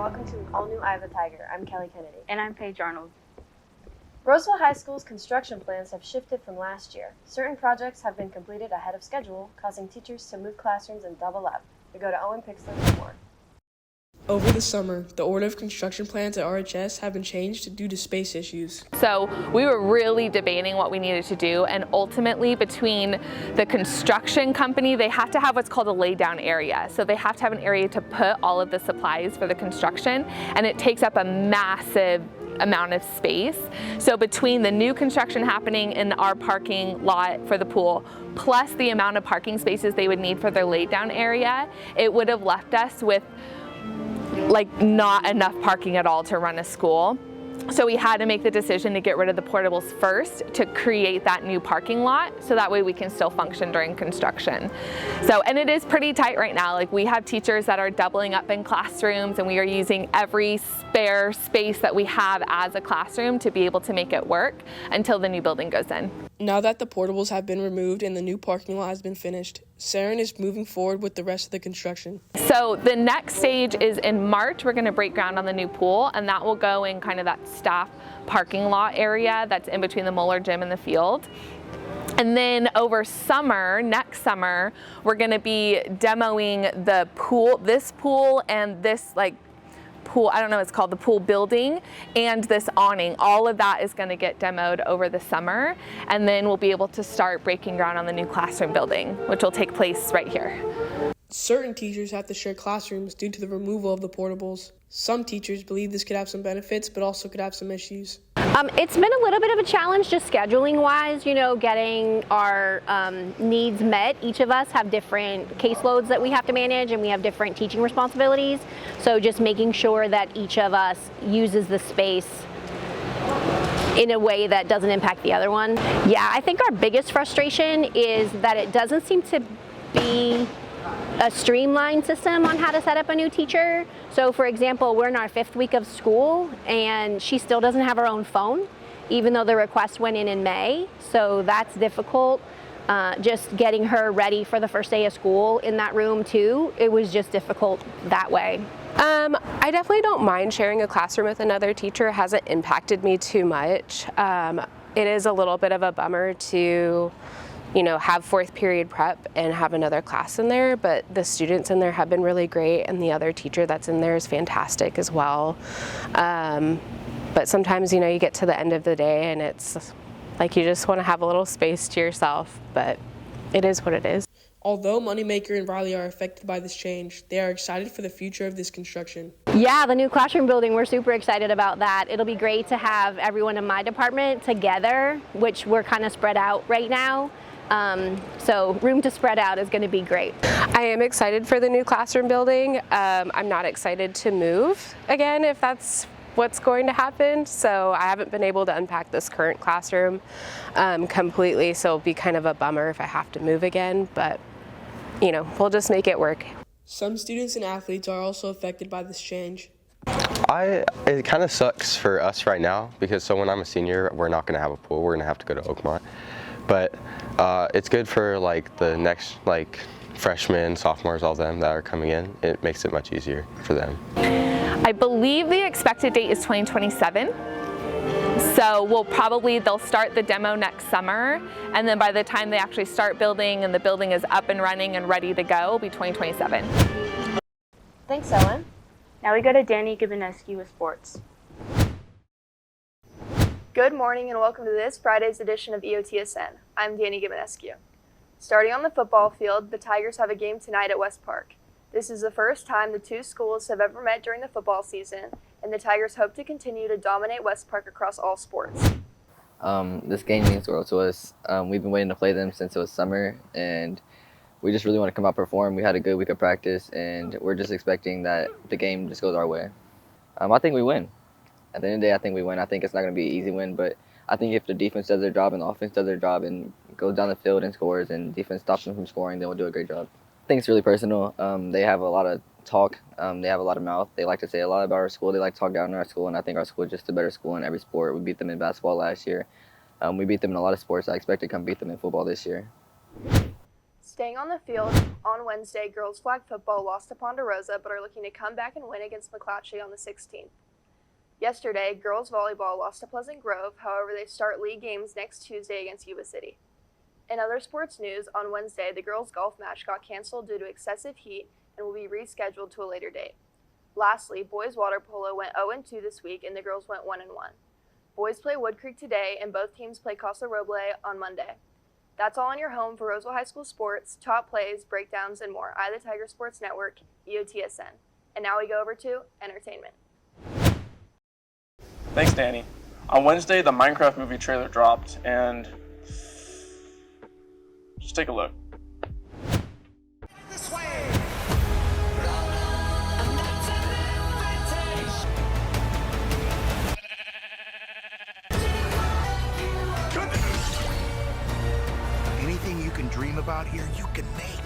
welcome to an all-new Eye of the Tiger. I'm Kelly Kennedy. And I'm Paige Arnold. Roseville High School's construction plans have shifted from last year. Certain projects have been completed ahead of schedule, causing teachers to move classrooms and double up. We go to Owen Pixler for more. Over the summer, the order of construction plans at RHS have been changed due to space issues. So we were really debating what we needed to do, and ultimately between the construction company, they have to have what's called a laydown area. So they have to have an area to put all of the supplies for the construction, and it takes up a massive amount of space. So between the new construction happening in our parking lot for the pool, plus the amount of parking spaces they would need for their laydown area, it would have left us with not enough parking at all to run a school. So we had to make the decision to get rid of the portables first to create that new parking lot, so that way we can still function during construction. And it is pretty tight right now. We have teachers that are doubling up in classrooms, and we are using every spare space that we have as a classroom to be able to make it work until the new building goes in. Now that the portables have been removed and the new parking lot has been finished, Saren is moving forward with the rest of the construction. So the next stage is in March. We're going to break ground on the new pool, and that will go in kind of that staff parking lot area that's in between the Moeller Gym and the field. And then over summer, next summer, we're going to be demoing the pool, this pool and this pool, I don't know, it's called the pool building, and this awning. All of that is going to get demoed over the summer, and then we'll be able to start breaking ground on the new classroom building, which will take place right here. Certain teachers have to share classrooms due to the removal of the portables. Some teachers believe this could have some benefits, but also could have some issues. It's been a little bit of a challenge just scheduling wise, getting our needs met. Each of us have different caseloads that we have to manage, and we have different teaching responsibilities. So just making sure that each of us uses the space in a way that doesn't impact the other one. Yeah, I think our biggest frustration is that it doesn't seem to be a streamlined system on how to set up a new teacher. So for example, we're in our 5th week of school, and she still doesn't have her own phone, even though the request went in May. So that's difficult. Just getting her ready for the first day of school in that room too, it was just difficult that way. I definitely don't mind sharing a classroom with another teacher. It hasn't impacted me too much. It is a little bit of a bummer to have 4th period prep and have another class in there, but the students in there have been really great, and the other teacher that's in there is fantastic as well. But sometimes, you get to the end of the day and it's like you just want to have a little space to yourself, but it is what it is. Although Moneymaker and Riley are affected by this change, they are excited for the future of this construction. Yeah, the new classroom building, we're super excited about that. It'll be great to have everyone in my department together, which we're kind of spread out right now. So room to spread out is going to be great. I am excited for the new classroom building. I'm not excited to move again if that's what's going to happen. So I haven't been able to unpack this current classroom completely. So it'll be kind of a bummer if I have to move again, but we'll just make it work. Some students and athletes are also affected by this change. It kind of sucks for us right now because when I'm a senior, we're not going to have a pool. We're going to have to go to Oakmont. But it's good for the next freshmen, sophomores, all of them that are coming in. It makes it much easier for them. I believe the expected date is 2027. So they'll start the demo next summer, and then by the time they actually start building and the building is up and running and ready to go, it'll be 2027. Thanks, Ellen. Now we go to Danny Gibaneski with sports. Good morning and welcome to this Friday's edition of EOTSN. I'm Danny Gibanescu. Starting on the football field, the Tigers have a game tonight at West Park. This is the first time the two schools have ever met during the football season, and the Tigers hope to continue to dominate West Park across all sports. This game means the world to us. We've been waiting to play them since it was summer, and we just really want to come out and perform. We had a good week of practice, and we're just expecting that the game just goes our way. I think we win. At the end of the day, I think we win. I think it's not going to be an easy win, but I think if the defense does their job and the offense does their job and goes down the field and scores and defense stops them from scoring, then we'll do a great job. I think it's really personal. They have a lot of talk. They have a lot of mouth. They like to say a lot about our school. They like to talk down on our school, and I think our school is just a better school in every sport. We beat them in basketball last year. We beat them in a lot of sports. I expect to come beat them in football this year. Staying on the field, on Wednesday, girls flag football lost to Ponderosa but are looking to come back and win against McClatchy on the 16th. Yesterday, girls volleyball lost to Pleasant Grove, however they start league games next Tuesday against Yuba City. In other sports news, on Wednesday, the girls' golf match got canceled due to excessive heat and will be rescheduled to a later date. Lastly, boys water polo went 0-2 this week and the girls went 1-1. Boys play Wood Creek today and both teams play Casa Roble on Monday. That's all on your home for Roseville High School sports, top plays, breakdowns, and more. Eye of the Tiger Sports Network, EOTSN. And now we go over to entertainment. Thanks, Danny. On Wednesday, the Minecraft movie trailer dropped, and just take a look. This way. Anything you can dream about here, you can make.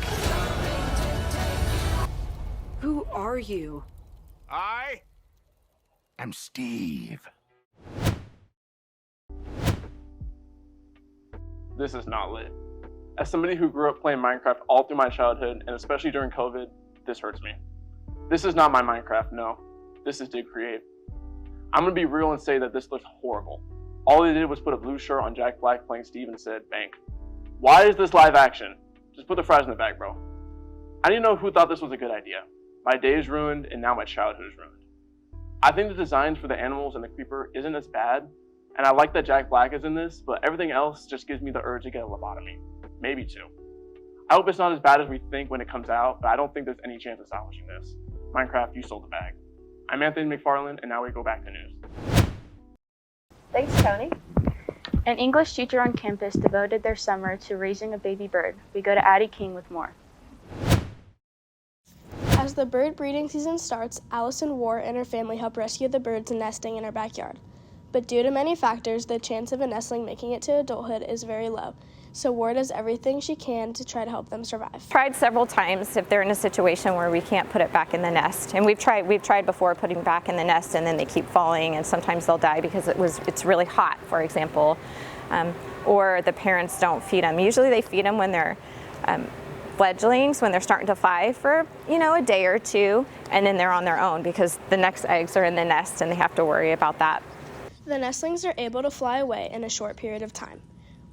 Who are you? I am Steve. This is not lit. As somebody who grew up playing Minecraft all through my childhood, and especially during COVID, this hurts me. This is not my Minecraft, no. This is Dig Create. I'm gonna be real and say that this looks horrible. All they did was put a blue shirt on Jack Black playing Steve and said, bank. Why is this live action? Just put the fries in the bag, bro. I didn't know who thought this was a good idea. My day is ruined, and now my childhood is ruined. I think the designs for the animals and the creeper isn't as bad, and I like that Jack Black is in this, but everything else just gives me the urge to get a lobotomy. Maybe two. I hope it's not as bad as we think when it comes out, but I don't think there's any chance of salvaging this. Minecraft, you sold the bag. I'm Anthony McFarland, and now we go back to news. Thanks, Tony. An English teacher on campus devoted their summer to raising a baby bird. We go to Addie King with more. As the bird breeding season starts, Allison Ward and her family help rescue the birds nesting in her backyard. But due to many factors, the chance of a nestling making it to adulthood is very low. So Ward does everything she can to try to help them survive. Tried several times if they're in a situation where we can't put it back in the nest. And we've tried before putting back in the nest, and then they keep falling, and sometimes they'll die because it's really hot, for example. Or the parents don't feed them. Usually they feed them when they're fledglings, when they're starting to fly for, a day or two, and then they're on their own because the next eggs are in the nest and they have to worry about that. The nestlings are able to fly away in a short period of time.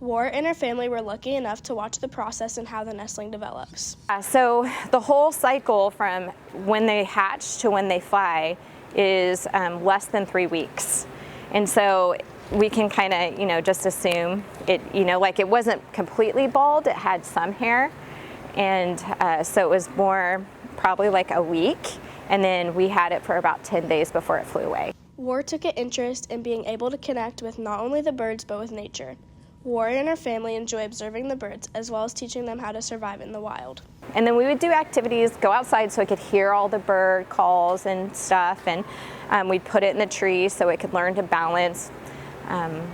Ward and her family were lucky enough to watch the process and how the nestling develops. So the whole cycle from when they hatch to when they fly is less than 3 weeks. And so we can kind of, just assume it, like it wasn't completely bald, it had some hair. And so it was more probably like a week. And then we had it for about 10 days before it flew away. Ward took an interest in being able to connect with not only the birds, but with nature. Ward and her family enjoy observing the birds, as well as teaching them how to survive in the wild. And then we would do activities, go outside so it could hear all the bird calls and stuff, and we'd put it in the tree so it could learn to balance, and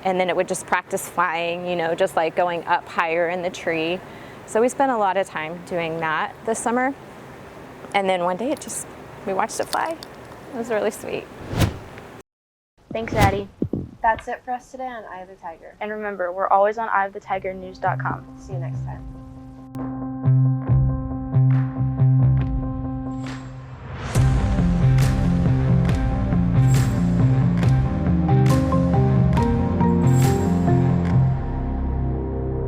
then it would just practice flying, just like going up higher in the tree. So we spent a lot of time doing that this summer, and then one day we watched it fly. It was really sweet. Thanks, Addie. That's it for us today on Eye of the Tiger. And remember, we're always on eyeofthetigernews.com. See you next time.